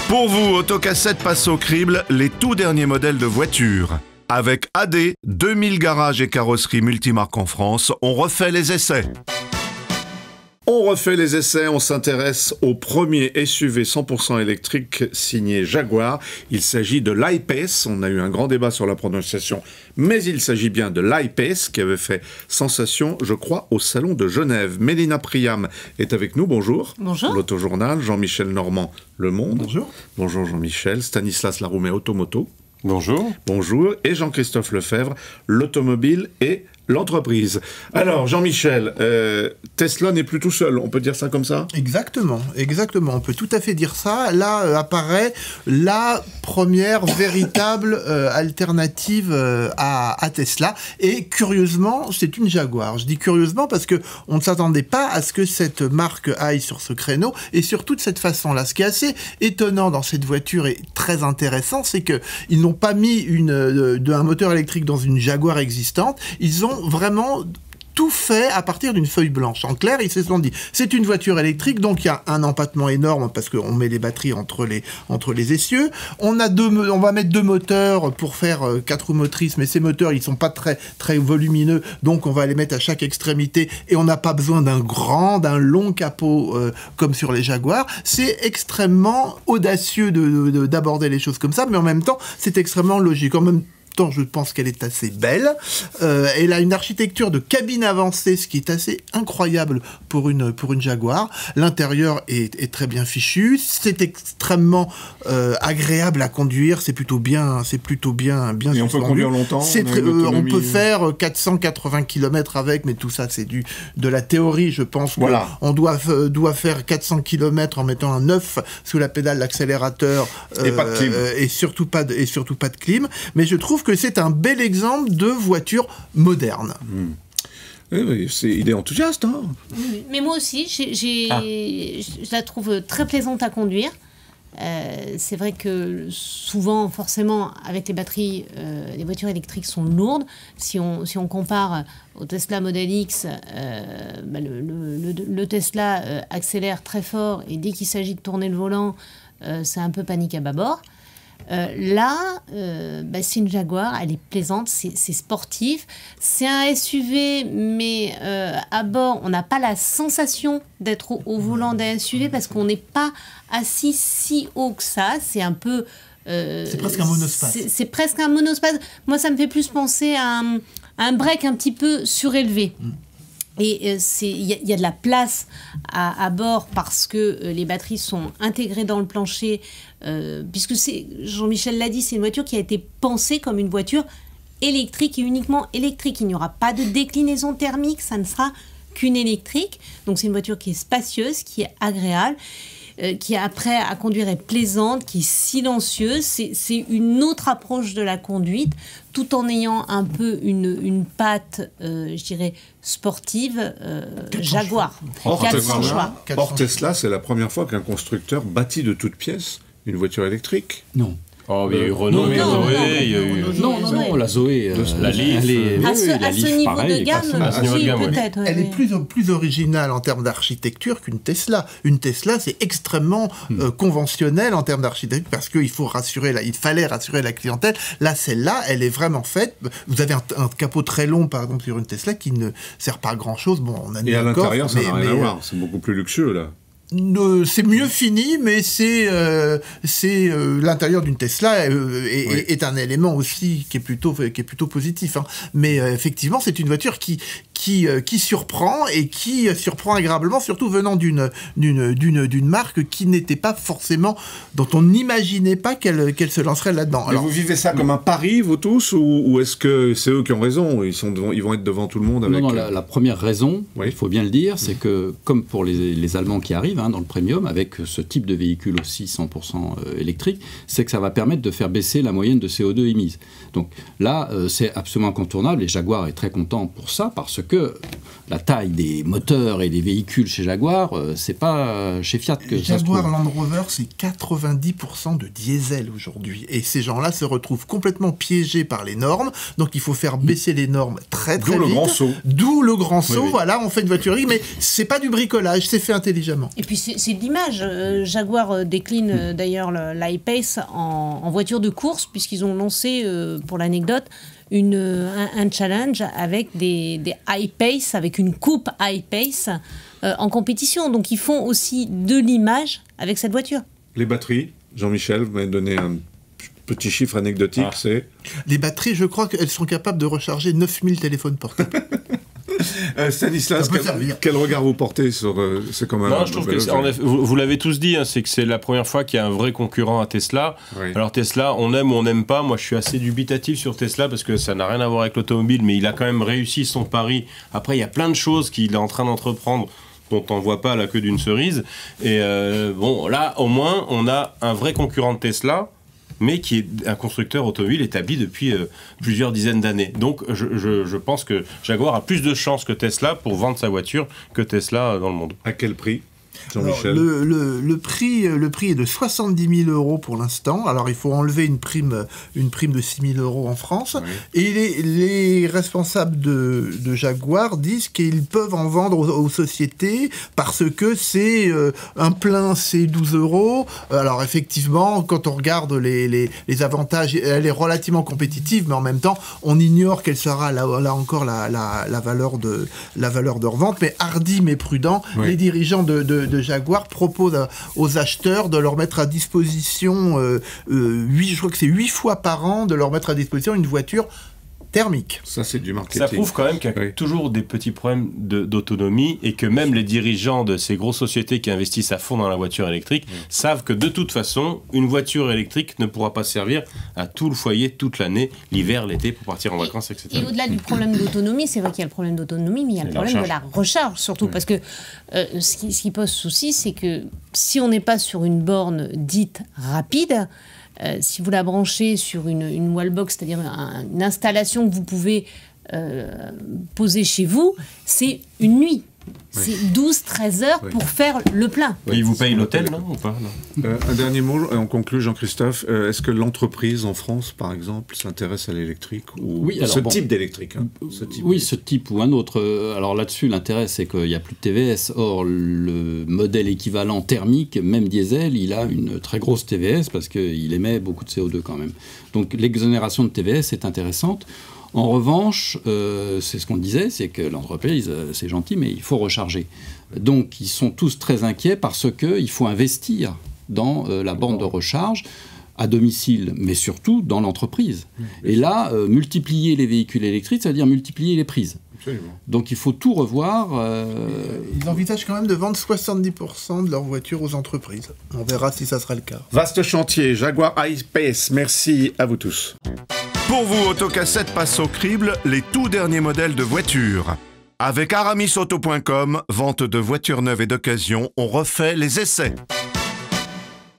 Pour vous, Autocassette passe au crible les tout derniers modèles de voitures. Avec AD, 2000 garages et carrosseries multimarques en France, on refait les essais. On refait les essais, on s'intéresse au premier SUV 100% électrique signé Jaguar. Il s'agit de l'I-Pace. On a eu un grand débat sur la prononciation, mais il s'agit bien de l'I-Pace qui avait fait sensation, je crois, au Salon de Genève. Mélina Priam est avec nous, bonjour. Bonjour. L'Autojournal, Jean-Michel Normand, Le Monde. Bonjour. Bonjour Jean-Michel. Stanislas Laroumet, Automoto. Bonjour. Bonjour. Et Jean-Christophe Lefebvre, l'automobile et l'entreprise. Alors, Jean-Michel, Tesla n'est plus tout seul, on peut dire ça comme ça ? Exactement, on peut tout à fait dire ça. Là apparaît la première véritable alternative à Tesla. Et curieusement, c'est une Jaguar. Je dis curieusement parce qu'on ne s'attendait pas à ce que cette marque aille sur ce créneau, et surtout de cette façon-là. Ce qui est assez étonnant dans cette voiture et très intéressant, c'est qu'ils n'ont pas mis un moteur électrique dans une Jaguar existante. Ils ont vraiment tout fait à partir d'une feuille blanche. En clair, ils se sont dit, c'est une voiture électrique, donc il y a un empattement énorme parce qu'on met les batteries entre les essieux. On va mettre 2 moteurs pour faire 4 roues motrices, mais ces moteurs, ils sont pas très, très volumineux, donc on va les mettre à chaque extrémité et on n'a pas besoin d'un long capot comme sur les Jaguars. C'est extrêmement audacieux d'aborder les choses comme ça, mais en même temps, c'est extrêmement logique. En même temps, je pense qu'elle est assez belle. Elle a une architecture de cabine avancée, ce qui est assez incroyable pour une Jaguar. L'intérieur est très bien fichu. C'est extrêmement agréable à conduire. C'est plutôt bien Et suspendu. on peut conduire longtemps. On peut faire 480 km avec, mais tout ça, c'est de la théorie. Je pense qu'on doit faire 400 km en mettant un 9 sous la pédale d'accélérateur. Et pas de clim. Et surtout pas de clim. Mais je trouve que c'est un bel exemple de voiture moderne. Oui, il est enthousiaste. Hein. Oui, mais moi aussi, je la trouve très plaisante à conduire. C'est vrai que souvent, forcément, avec les batteries, les voitures électriques sont lourdes. Si on compare au Tesla Model X, le Tesla accélère très fort et dès qu'il s'agit de tourner le volant, c'est un peu panique à bâbord. C'est une Jaguar, elle est plaisante, c'est sportif. C'est un SUV, mais à bord, on n'a pas la sensation d'être au volant d'un SUV parce qu'on n'est pas assis si haut que ça. C'est un peu... c'est presque un monospace. C'est presque un monospace. Moi, ça me fait plus penser à un break un petit peu surélevé. Et il y a de la place à bord parce que les batteries sont intégrées dans le plancher, puisque Jean-Michel l'a dit, c'est une voiture qui a été pensée comme une voiture électrique et uniquement électrique. Il n'y aura pas de déclinaison thermique, ça ne sera qu'une électrique. Donc c'est une voiture qui est spacieuse, qui est agréable, qui après à conduire est plaisante, qui est silencieuse. C'est une autre approche de la conduite, tout en ayant un peu une patte, je dirais, sportive, Jaguar. Or, Tesla, c'est la première fois qu'un constructeur bâtit de toutes pièces une voiture électrique. Non. Oh, il y a eu Renault, il y a Zoé, il y a eu... Non, la Zoé, la Leaf. À ce niveau de gamme, peut-être. Elle est plus originale en termes d'architecture qu'une Tesla. Une Tesla, c'est extrêmement conventionnel en termes d'architecture parce qu'il fallait rassurer la clientèle. Là, celle-là, elle est vraiment faite. Vous avez un capot très long, par exemple, sur une Tesla qui ne sert pas à grand-chose. Bon, on a mis et à encore, l'intérieur, ça n'a rien à voir. C'est beaucoup plus luxueux, là. C'est mieux fini, mais l'intérieur d'une Tesla est un élément aussi qui est plutôt positif. Hein. Mais effectivement, c'est une voiture qui surprend et qui surprend agréablement, surtout venant d'une marque qui n'était pas forcément, dont on n'imaginait pas qu'elle se lancerait là-dedans. Alors, vous vivez ça comme un pari, vous tous, ou est-ce que c'est eux qui ont raison ? Ils vont être devant tout le monde avec... Non, la première raison, il faut bien le dire, c'est que, comme pour les Allemands qui arrivent, dans le premium, avec ce type de véhicule aussi 100% électrique, c'est que ça va permettre de faire baisser la moyenne de CO2 émise. Donc là, c'est absolument incontournable, et Jaguar est très content pour ça, parce que la taille des moteurs et des véhicules chez Jaguar, c'est pas chez Fiat que ça se trouve. Jaguar Land Rover, c'est 90% de diesel aujourd'hui. Et ces gens-là se retrouvent complètement piégés par les normes. Donc il faut faire baisser les normes très très vite. D'où le grand saut. D'où le grand saut. Oui, oui. Voilà, on fait une voiture, mais c'est pas du bricolage, c'est fait intelligemment. Et puis c'est de l'image. Jaguar décline d'ailleurs l'i-Pace en voiture de course, puisqu'ils ont lancé, pour l'anecdote, un challenge avec des i-Pace, avec une coupe i-Pace en compétition. Donc ils font aussi de l'image avec cette voiture. Les batteries, Jean-Michel, vous m'avez donné un petit chiffre anecdotique, c'est... Les batteries, je crois qu'elles sont capables de recharger 9000 téléphones portables. Stanislas, Ça peut servir. quel regard vous portez sur... c'est comme Non, je trouve que, en effet, vous l'avez tous dit, hein, c'est que c'est la première fois qu'il y a un vrai concurrent à Tesla. Oui. Alors Tesla, on aime ou on n'aime pas. Moi, je suis assez dubitatif sur Tesla parce que ça n'a rien à voir avec l'automobile, mais il a quand même réussi son pari. Après, il y a plein de choses qu'il est en train d'entreprendre dont on ne voit pas la queue d'une cerise. Et bon, là, au moins, on a un vrai concurrent de Tesla, mais qui est un constructeur automobile établi depuis plusieurs dizaines d'années. Donc je pense que Jaguar a plus de chances que Tesla pour vendre sa voiture que Tesla dans le monde. À quel prix, Alors, Jean-Michel? le prix est de 70 000 € pour l'instant. Alors, il faut enlever une prime de 6 000 € en France. Oui. Et les responsables de Jaguar disent qu'ils peuvent en vendre aux sociétés parce que c'est un plein, c'est 12 €. Alors, effectivement, quand on regarde les avantages, elle est relativement compétitive, mais en même temps, on ignore quelle sera là encore la valeur de revente. Mais hardi, mais prudent, Oui. les dirigeants de Jaguar propose aux acheteurs de leur mettre à disposition, je crois que c'est 8 fois par an, de leur mettre à disposition une voiture thermique. Ça, c'est du marketing. Ça prouve quand même qu'il y a Oui. toujours des petits problèmes d'autonomie et que même les dirigeants de ces grosses sociétés qui investissent à fond dans la voiture électrique savent que de toute façon, une voiture électrique ne pourra pas servir à tout le foyer toute l'année, l'hiver, l'été, pour partir en vacances, etc. Et au-delà du problème d'autonomie, c'est vrai qu'il y a le problème d'autonomie, mais il y a le C'est la problème de recharge. la recharge surtout, parce que ce qui pose souci, c'est que si on n'est pas sur une borne dite rapide, si vous la branchez sur une wallbox, c'est-à-dire une installation que vous pouvez poser chez vous, c'est une nuit. C'est 12-13 heures pour faire le plein. Et ils vous payent l'hôtel, non, ou pas? Non. Un dernier mot, et on conclut, Jean-Christophe. Est-ce que l'entreprise en France, par exemple, s'intéresse à l'électrique ou Oui, alors ce bon. type d'électrique Oui, ce type ou un autre. Alors là-dessus, l'intérêt, c'est qu'il n'y a plus de TVS. Or, le modèle équivalent thermique, même diesel, il a une très grosse TVS parce qu'il émet beaucoup de CO2 quand même. Donc l'exonération de TVS est intéressante. En revanche, c'est ce qu'on disait, c'est que l'entreprise, c'est gentil, mais il faut recharger. Donc, ils sont tous très inquiets parce qu'il faut investir dans la borne de recharge à domicile, mais surtout dans l'entreprise. Et là, multiplier les véhicules électriques, ça veut dire multiplier les prises. Absolument. Donc, il faut tout revoir. Ils envisagent quand même de vendre 70% de leurs voitures aux entreprises. On verra si ça sera le cas. Vaste chantier, Jaguar I-Pace. Merci à vous tous. Pour vous, Autocassette passe au crible les tout derniers modèles de voitures. Avec aramisauto.com, vente de voitures neuves et d'occasion, on refait les essais.